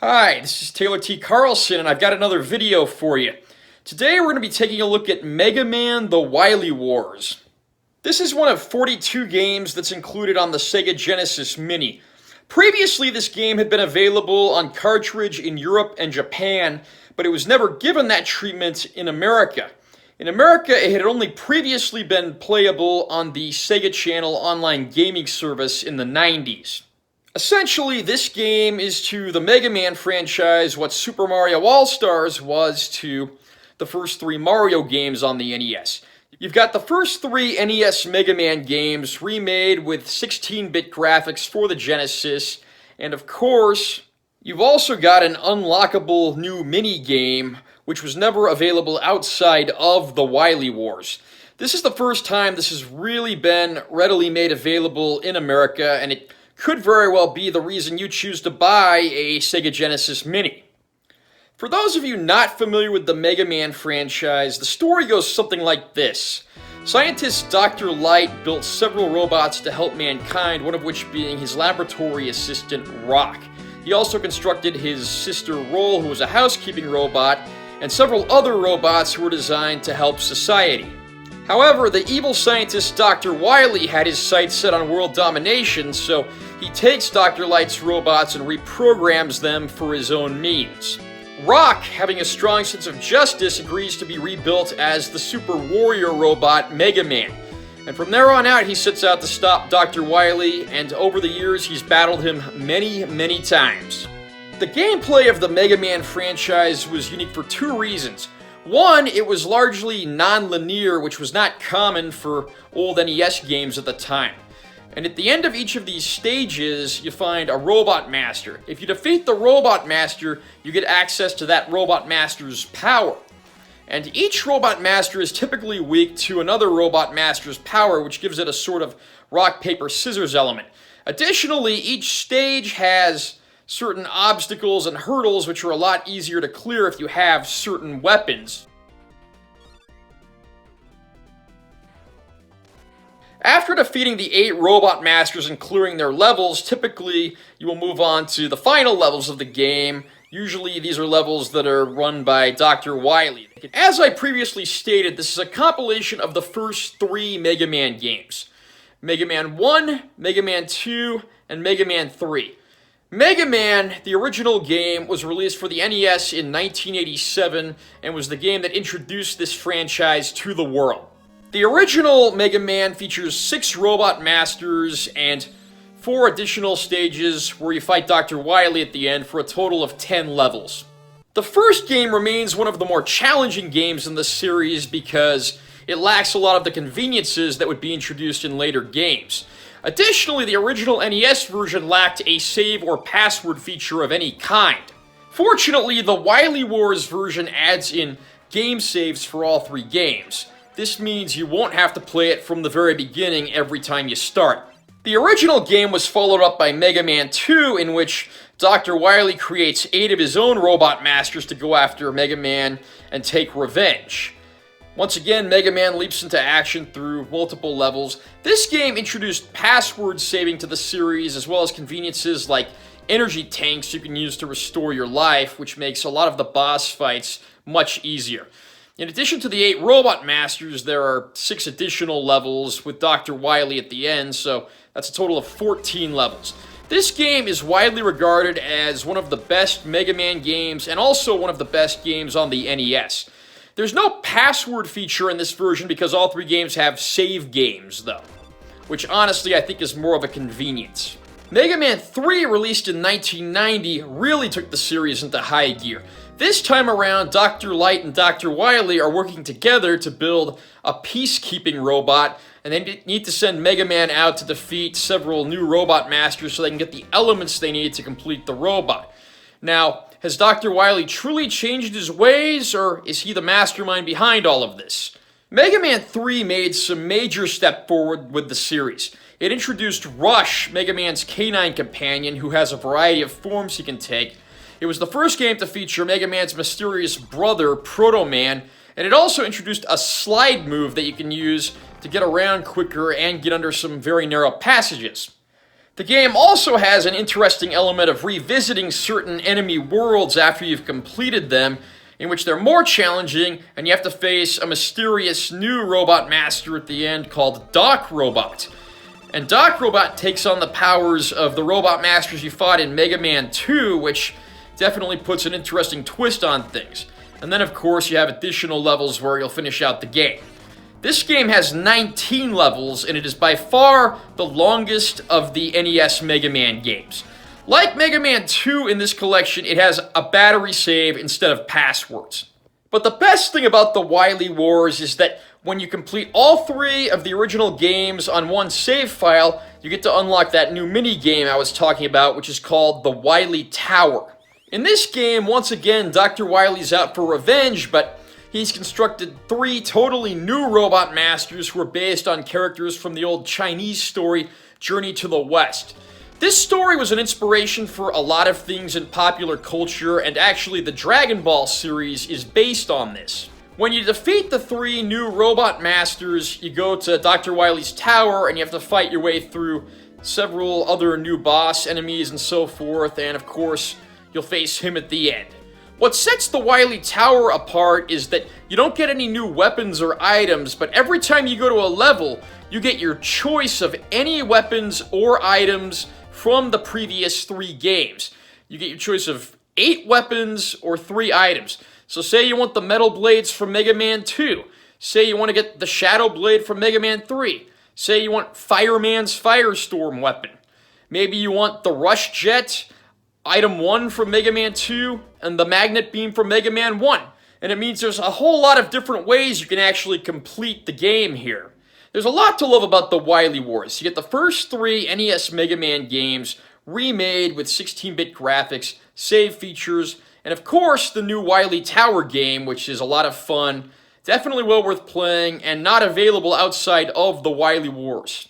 Hi, this is Taylor T. Carlson, and I've got another video for you. Today we're going to be taking a look at Mega Man The Wily Wars. This is one of 42 games that's included on the Sega Genesis Mini. Previously, this game had been available on cartridge in Europe and Japan, but it was never given that treatment in America. In America, it had only previously been playable on the Sega Channel online gaming service in the 90s. Essentially, this game is to the Mega Man franchise what Super Mario All-Stars was to the first three Mario games on the NES. You've got the first three NES Mega Man games remade with 16-bit graphics for the Genesis, and of course, you've also got an unlockable new mini-game which was never available outside of the Wily Wars. This is the first time this has really been readily made available in America, and it could very well be the reason you choose to buy a Sega Genesis Mini. For those of you not familiar with the Mega Man franchise, the story goes something like this. Scientist Dr. Light built several robots to help mankind, one of which being his laboratory assistant, Rock. He also constructed his sister Roll, who was a housekeeping robot, and several other robots who were designed to help society. However, the evil scientist Dr. Wily had his sights set on world domination, so he takes Dr. Light's robots and reprograms them for his own means. Rock, having a strong sense of justice, agrees to be rebuilt as the super warrior robot Mega Man. And from there on out, he sets out to stop Dr. Wily, and over the years, he's battled him many, many times. The gameplay of the Mega Man franchise was unique for two reasons. One, it was largely non-linear, which was not common for old NES games at the time. And at the end of each of these stages, you find a Robot Master. If you defeat the Robot Master, you get access to that Robot Master's power. And each Robot Master is typically weak to another Robot Master's power, which gives it a sort of rock, paper, scissors element. Additionally, each stage has certain obstacles and hurdles which are a lot easier to clear if you have certain weapons. After defeating the 8 Robot Masters and clearing their levels, typically you will move on to the final levels of the game. Usually these are levels that are run by Dr. Wily. As I previously stated, this is a compilation of the first 3 Mega Man games. Mega Man 1, Mega Man 2, and Mega Man 3. Mega Man, the original game, was released for the NES in 1987 and was the game that introduced this franchise to the world. The original Mega Man features 6 Robot Masters and 4 additional stages where you fight Dr. Wily at the end for a total of 10 levels. The first game remains one of the more challenging games in the series because it lacks a lot of the conveniences that would be introduced in later games. Additionally, the original NES version lacked a save or password feature of any kind. Fortunately, the Wily Wars version adds in game saves for all 3 games. This means you won't have to play it from the very beginning every time you start. The original game was followed up by Mega Man 2, in which Dr. Wily creates 8 of his own Robot Masters to go after Mega Man and take revenge. Once again, Mega Man leaps into action through multiple levels. This game introduced password saving to the series, as well as conveniences like energy tanks you can use to restore your life, which makes a lot of the boss fights much easier. In addition to the 8 Robot Masters, there are 6 additional levels with Dr. Wily at the end, so that's a total of 14 levels. This game is widely regarded as one of the best Mega Man games and also one of the best games on the NES. There's no password feature in this version because all 3 games have save games, though, which honestly I think is more of a convenience. Mega Man 3, released in 1990, really took the series into high gear. This time around, Dr. Light and Dr. Wily are working together to build a peacekeeping robot, and they need to send Mega Man out to defeat several new Robot Masters so they can get the elements they need to complete the robot. Now, has Dr. Wily truly changed his ways, or is he the mastermind behind all of this? Mega Man 3 made some major step forward with the series. It introduced Rush, Mega Man's canine companion, who has a variety of forms he can take. It was the first game to feature Mega Man's mysterious brother, Proto Man, and it also introduced a slide move that you can use to get around quicker and get under some very narrow passages. The game also has an interesting element of revisiting certain enemy worlds after you've completed them, in which they're more challenging and you have to face a mysterious new robot master at the end called Doc Robot. And Doc Robot takes on the powers of the robot masters you fought in Mega Man 2, which definitely puts an interesting twist on things. And then, of course, you have additional levels where you'll finish out the game. This game has 19 levels, and it is by far the longest of the NES Mega Man games. Like Mega Man 2 in this collection, it has a battery save instead of passwords. But the best thing about the Wily Wars is that when you complete all 3 of the original games on one save file, you get to unlock that new mini-game I was talking about, which is called the Wily Tower. In this game, once again, Dr. Wily's out for revenge, but he's constructed 3 totally new robot masters who are based on characters from the old Chinese story, Journey to the West. This story was an inspiration for a lot of things in popular culture, and actually the Dragon Ball series is based on this. When you defeat the 3 new robot masters, you go to Dr. Wily's tower and you have to fight your way through several other new boss enemies and so forth, and of course, you'll face him at the end. What sets the Wily Tower apart is that you don't get any new weapons or items, but every time you go to a level, you get your choice of any weapons or items from the previous 3 games. You get your choice of 8 weapons or 3 items. So say you want the Metal Blades from Mega Man 2. Say you want to get the Shadow Blade from Mega Man 3. Say you want Fireman's Firestorm weapon. Maybe you want the Rush Jet, Item 1 from Mega Man 2, and the Magnet Beam from Mega Man 1. And it means there's a whole lot of different ways you can actually complete the game here. There's a lot to love about the Wily Wars. You get the first 3 NES Mega Man games remade with 16-bit graphics, save features, and of course the new Wily Tower game, which is a lot of fun, definitely well worth playing, and not available outside of the Wily Wars.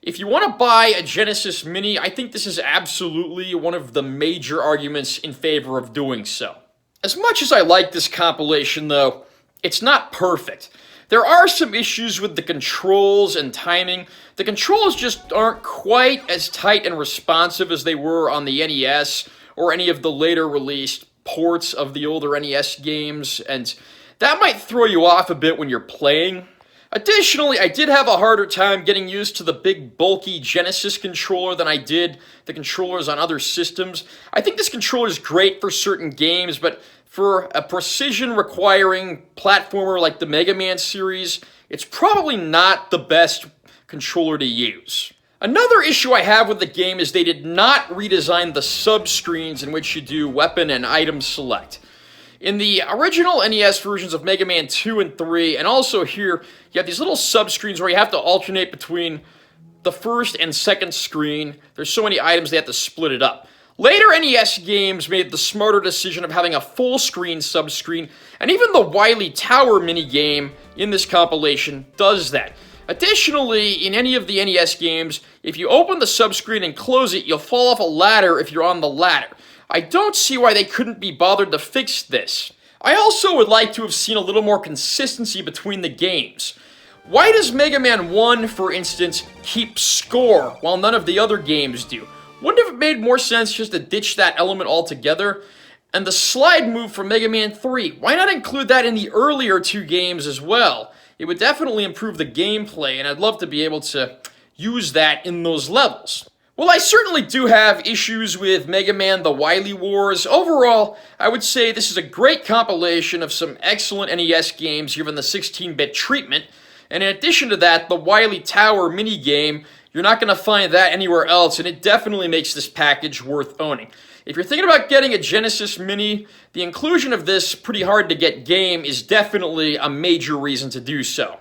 If you want to buy a Genesis Mini, I think this is absolutely one of the major arguments in favor of doing so. As much as I like this compilation, though, it's not perfect. There are some issues with the controls and timing. The controls just aren't quite as tight and responsive as they were on the NES or any of the later released ports of the older NES games, and that might throw you off a bit when you're playing. Additionally, I did have a harder time getting used to the big bulky Genesis controller than I did the controllers on other systems. I think this controller is great for certain games, but for a precision-requiring platformer like the Mega Man series, it's probably not the best controller to use. Another issue I have with the game is they did not redesign the sub-screens in which you do weapon and item select. In the original NES versions of Mega Man 2 and 3, and also here, you have these little sub-screens where you have to alternate between the first and second screen. There's so many items they have to split it up. Later NES games made the smarter decision of having a full-screen sub-screen, and even the Wily Tower minigame in this compilation does that. Additionally, in any of the NES games, if you open the sub-screen and close it, you'll fall off a ladder if you're on the ladder. I don't see why they couldn't be bothered to fix this. I also would like to have seen a little more consistency between the games. Why does Mega Man 1, for instance, keep score while none of the other games do? Wouldn't it have made more sense just to ditch that element altogether? And the slide move from Mega Man 3, why not include that in the earlier 2 games as well? It would definitely improve the gameplay, and I'd love to be able to use that in those levels. Well, I certainly do have issues with Mega Man The Wily Wars. Overall, I would say this is a great compilation of some excellent NES games given the 16-bit treatment, and in addition to that, the Wily Tower minigame, you're not going to find that anywhere else, and it definitely makes this package worth owning. If you're thinking about getting a Genesis Mini, the inclusion of this pretty hard to get game is definitely a major reason to do so.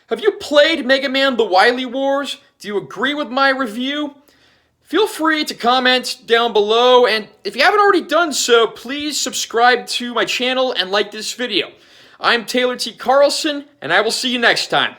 Have you played Mega Man The Wily Wars? Do you agree with my review? Feel free to comment down below, and if you haven't already done so, please subscribe to my channel and like this video. I'm Taylor T. Carlson, and I will see you next time.